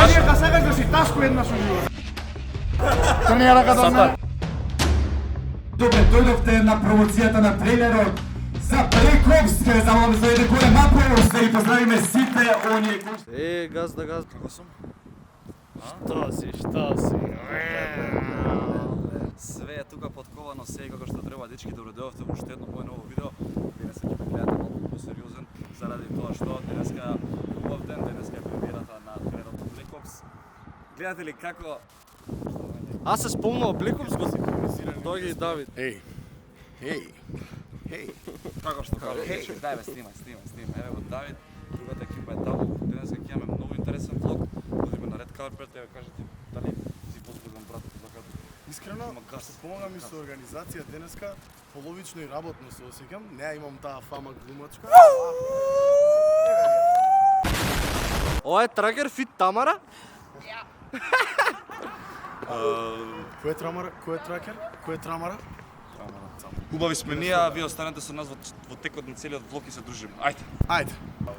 Тренирака сакаш да си ташко една со него. Тренирака до мене. Добре, дојдовте на промоцијата на трейлерот за Black Ops, каде замолам да дојде голем аплауз, да ги поздравиме сите оние кои... Газда. Како сум? Што си? Све е тука подковано, се како што треба, дечки, добре дојдовте во уште едно моје ново видео. Денеска ќе ме гледате малку посериозен, заради тоа што денеска убав ден, денеска е премиерата на трейлерот на Black Ops. Гледате ли како... Аз се спомнав Black Ops го Доги и Давид. Еј. Како што кажа, дај бе, снимај. Еве го Давид, другата екипа е таму. Денеска ќе имаме многу интересен влог. Одиме на Red Carpet, еве кажете дали си возбуден брат за Искрено, се спомнам и со организација денеска, половично и работно се осеќам. Не имам таа фама глумачка. Ова е Трагер фит Тамара? Кој е Трамара? Кој е Тракер? Кој е Трамара? Убави сме ние, а вие останете со нас во текот на целиот влог и се дружиме. Ајде.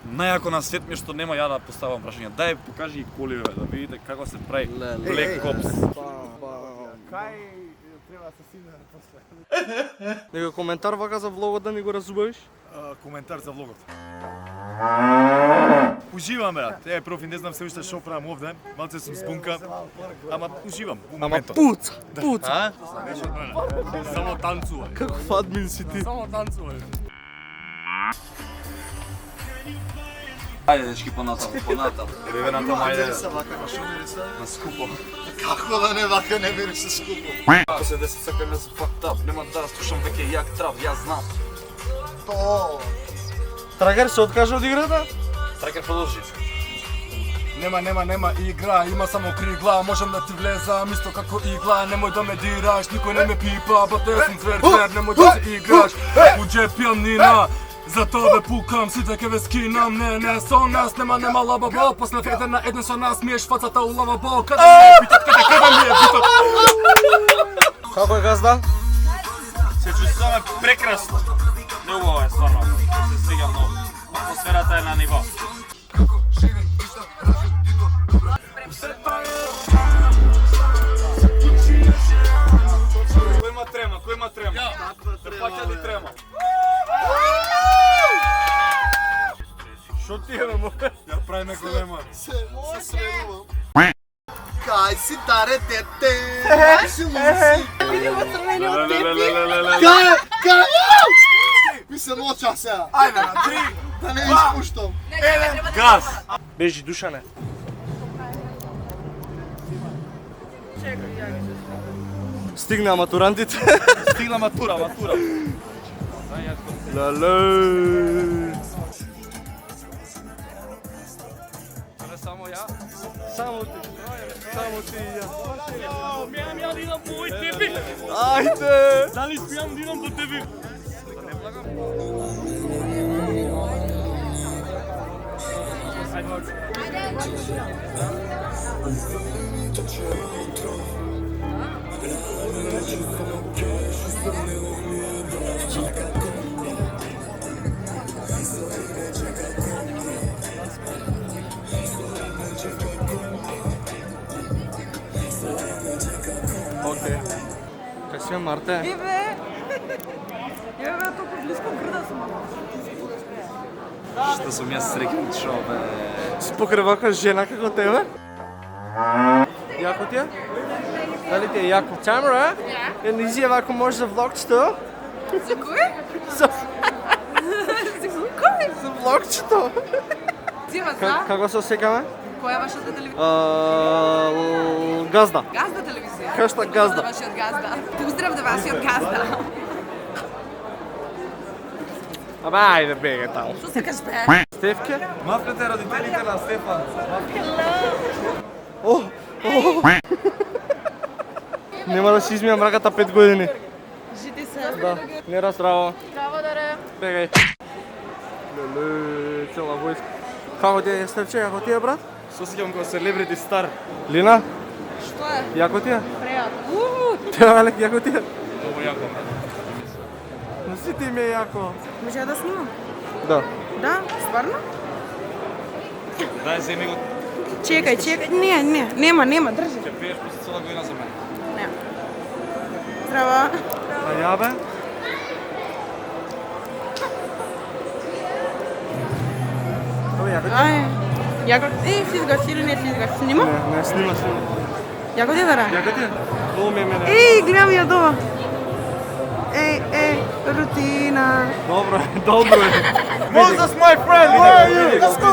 Најако на свет ми е што нема ја да поставам прашање. Дај покажи и коливе да видите како се прави Black Ops. Кај треба да се сине после? Него коментар вака за влогот да ни го разубавиш? Коментар за влогот. Уживам, брат. Профи, не знам се уште што правам овде. Малце сум збунка. Ама уживам во моментот. Пуца. Само танцува. Каков админ си ти? Само танцува. Ајде дечки понатаму. Еве натаму ајде. На скупо. Како да не вака не мирише скупо? Ако се 10 секунди се fucked up, нема да слушам веќе јак трап, јас знам. То. Трагер се откажа од играта? Трагер продолжи. Нема игра, има само кригла, можам да ти влезам исто како игла, немој да ме дираш, никој не ме пипа, бате сум твер, немој да се играш, у джеп имам нина, за тоа ве пукам, сите ке ве скинам, не, со нас нема лабабо, после еден на еден со нас миеш фацата у лавабо, каде ми е битот, каде ми е битот? Како е Газда? Се чувствуваме прекрасно. Неубаво е, стварно. Се свига многу. Атмосферата е на ниво. Кој има трема? Да паќа ли трема? Шо ти е, бе, моје? Ја правиме голема. Се средувам. Кај си таре тете, кај си луси. Видимо црвениот тепи. Кај? Ми се моча сега. Ајде на 3, да не испуштам. Газ! Бежи, Душане. Стигна матурантите. Стигна матура. Лале. Само ја? Само ти и ја. Мијам ја да идам по овој тепи. Ајде. Дали спијам да идам по тебе? Окей. Как си, Марте? Бе, толку близко грда сум. Што сум јас среќен шо, бе. Си покрај вака жена како тебе? Јако ти е? Дали ти е јако? Тамара? Ја не изјава ако може за влогчето? За кој? За Кој? влогчето. Зима, зна? Како се осекаме? Која е вашата телевизија? Газда. Газда телевизија. Хаштаг Газда. Поздрав да вашиот Газда. Поздрав да вашиот Газда. Абе, ајде бега таму. Што сакаш бе? Стефке? Мапнете родителите на Стефан. Нема да си измијам раката 5 години. Жити се. Да, не разтраво. Здраво даре. Бегај. Леле, цела војска. Како ти е, Стефче, како ти е, брат? Се осеќам како селебрити стар. Лина, Што е? јако ти е? Пријатно. Тебе, Алек, јако ти е? Многу јако. Но си ти ми е јако. Може да снимам? Да. Да, стварно? Дај земи го Чекай, чекай. Не, нема, држи. Ќе пиеш после цела година за мене. Не. Здрава. А ја бе? Ај. Јако... слизгаш или не слизгаш? Снима? Не, снима. Јако ти дара? Јако ти? Долу ми е мене. Гледам ја дова. Рутина. Добро е. Moses, my friend, where are you? Let's go!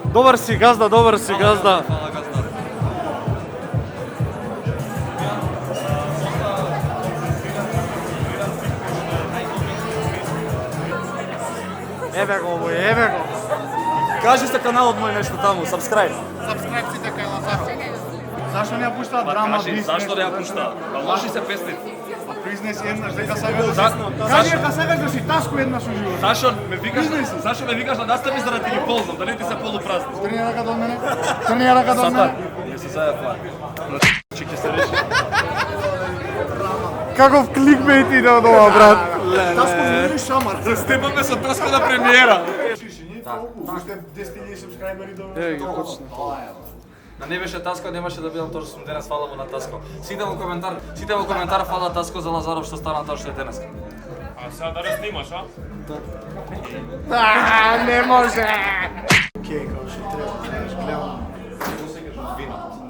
Добар си газда. Фала газда. Еве го. Кажи се каналот мој нешто таму, subscribe. Зашто не ја пуштаат драма бизнес? Зашто да ја пушта? Лоши се песни. Бизнес еднаш дека сакаш. Зашто? Кажи дека сакаш да си таско еднаш у живот. Зашто ме викаш да наставиш за да ти ги ползвам, да не ти се полупразни. Трни рака до мене. Трни рака до мене. Не се сега план. Че ќе се реши. Каков кликбейт иде од ова, брат? Таско ми шамар. Степаме со Таско на премиера. Уште 10.000 субскрайбери до Еве ги почна. Да не беше Таско, немаше да бидам тоа што сум денес, фала му на Таско. Сите во коментар фала Таско за Лазаров што стана тоа што е денес. А сега да не снимаш, а? Не може. Океј, како што треба, знаеш, гледам.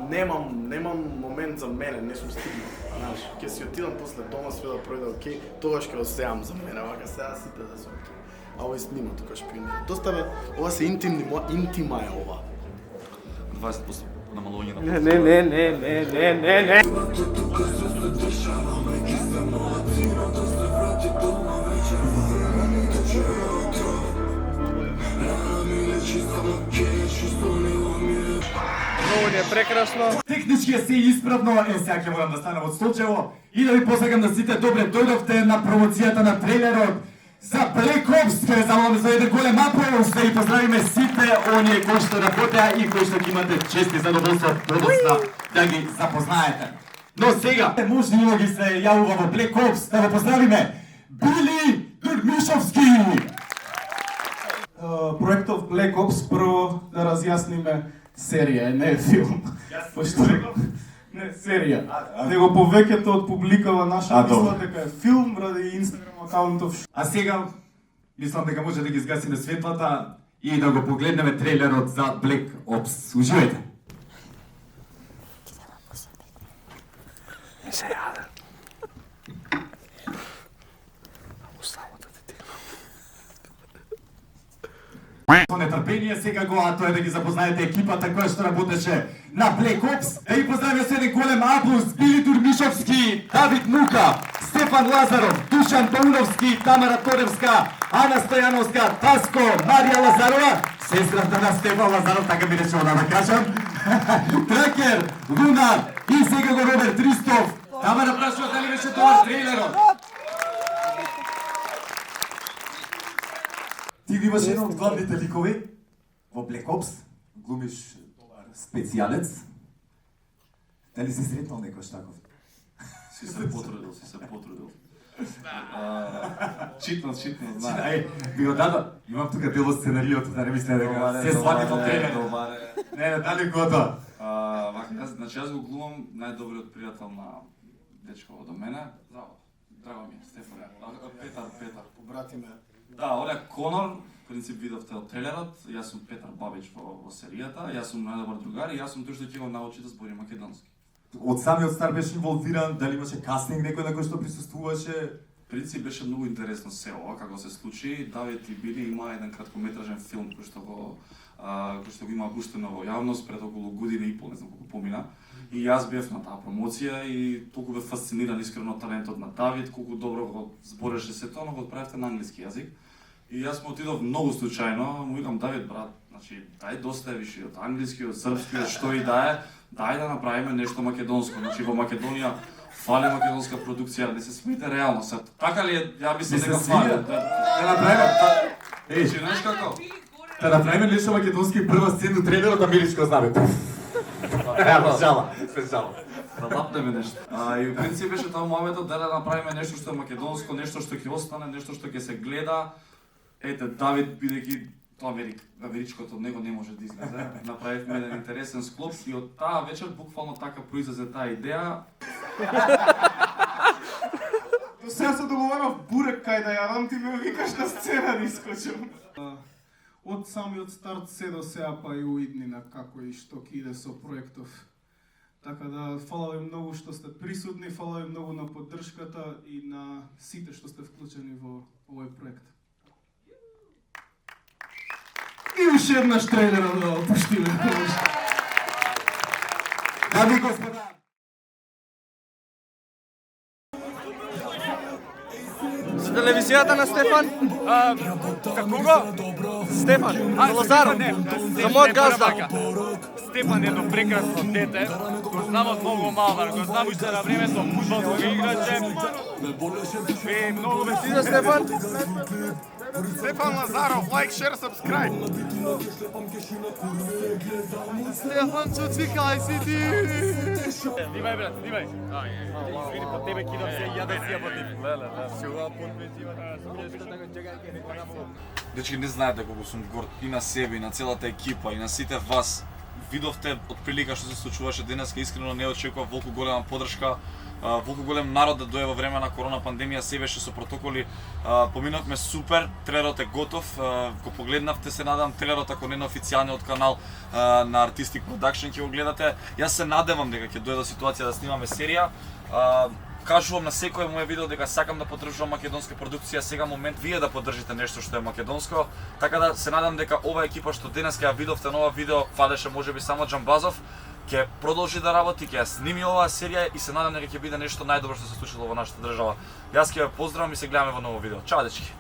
Немам момент за мене, не сум стигнал. Знаеш, ќе си отидам после дома, све да пројде океј, тогаш ќе осеам за мене, вака сега сите да се океј. А овој снима тука шпионира. Доста бе, ова се интима е ова. 20% намалување на Не. Много е прекрасно. Технички се исправно, сега ќе морам да станам од столчево и да ви посакам да сите добре дојдовте на промоцијата на трейлерот за Black Ops, кај замоламе за еден голем аплауз, да ги поздравиме сите оние кои што работеа и кои што ќе имате чест и задоволство подоцна да ги запознаете. Но сега, мужнино ги се јавува во Black Ops, да го поздравиме Били Дурмишовски! Проектов Black Ops прво да разјасниме серија, не е филм. Пошто не серија. Него повеќето од публикава наша мисла дека е филм ради Instagram акаунтов. А сега, мислам дека може да ги згасиме светлата и да го погледнеме трейлерот за Black Ops. Уживајте! Со нетрпение сега го, а тоа е да ги запознаете екипата која што работеше на Black Ops. Да ги поздравиме со еден голем аплауз Били Дурмишовски, Давид Мука, Стефан Лазаров, Душан Пауновски, Тамара Тодевска, Ана Стојановска, Таско, Марија Лазарова, сестрата на Стефан Лазаров, така ми рече она да кажам, Тракер, Луна и сега го Роберт Ристов. Тамара прашува дали беше добар трейлерот. Ти биваш еден од главните ликови во Black Ops, глумиш добар специјалец. Дали си сретнал некој таков? Си се потрудил. Читно, Ај, би го дадо. Имам тука дел од сценариото, да не мисле дека се свати во трейлерот. Не, дали готово. Значи јас го глумам најдобриот пријател на дечко до мене. Драго ми е, Стефан. Петар. Побратиме. Да, оне Конор, принцип видовте од трейлерот, јас сум Петар Бабич во серијата, јас сум најдобар другар и јас сум тој што ќе го научи да збори македонски. Од самиот стар беше инволвиран, дали имаше кастинг некој на кој што присуствуваше? Принцип беше многу интересно се ова како се случи. Давид и Били има еден краткометражен филм кој што го има пуштено во јавност пред околу година и пол, не знам колку помина. И јас бев на таа промоција и толку бев фасциниран искрено талентот на Давид, колку добро го збореше се тоа, но го правевте на англиски јазик. И јас му отидов многу случајно, му викам Давид брат, значи дај доставиш и од англиски, од српски, од што и да е, дај да направиме нешто македонско. Значи во Македонија фали македонска продукција, не се смете реално се. Така ли е? Ја мислам дека фали. Да направиме. Значи знаеш како? Да направиме нешто македонски прва сцена трейлерот америчко знаме. Специјала. да лапнеме нешто. И у принцип беше тоа моментот да направиме нешто што е македонско, нешто што ќе остане, нешто што ќе се гледа. Ете, Давид, бидејќи тоа америчкото од него не може да излезе. Направивме еден интересен склоп и од таа вечер буквално така произлезе таа идеја. До сега се договорав бурек кај да јадам, ти ме викаш на сцена да искочам. Од самиот старт се до сега па и уиднина како и што ќе иде со проектов. Така да, фала ви многу што сте присутни, фала ви многу на поддршката и на сите што сте вклучени во овој проект. И уште еднаш трейлера да опуштиме. Дами и господа, За телевизијата на Стефан? За кого? Стефан, за Лазаров, за мојот газда. Стефан е едно прекрасно дете, го знам од многу малар, го знам уште на времето фудбал кога играше. И многу ме Ти за Стефан? Стефан Лазаров, лайк, шер, сабскрайб. Стефан, чуцикај си ти! Дивај брат, дивај. Извини, по тебе кидам се и ја да си ја по тебе. Дечки, не знаете колку сум горд и на себе, и на целата екипа, и на сите вас. Видовте од прилика што се случуваше денеска, искрено не очекував волку голема поддршка, волку голем народ да дое во време на корона пандемија, се беше со протоколи. Поминавме супер, трейлерот е готов, го погледнавте, се надам трейлерот ако не на официјалниот канал на Artistic Production ќе го гледате. Јас се надевам дека ќе дојде ситуација да снимаме серија. Кажувам на секој моје видео дека сакам да поддржувам македонска продукција, сега момент вие да поддржите нешто што е македонско, така да се надам дека ова екипа што денеска ја видовте на ова видео, фалеше можеби само Џамбазов, ќе продолжи да работи, ќе ја сними оваа серија и се надам дека ќе биде нешто најдобро што се случило во нашата држава. Јас ќе ве поздравам и се гледаме во ново видео. Чао дечки.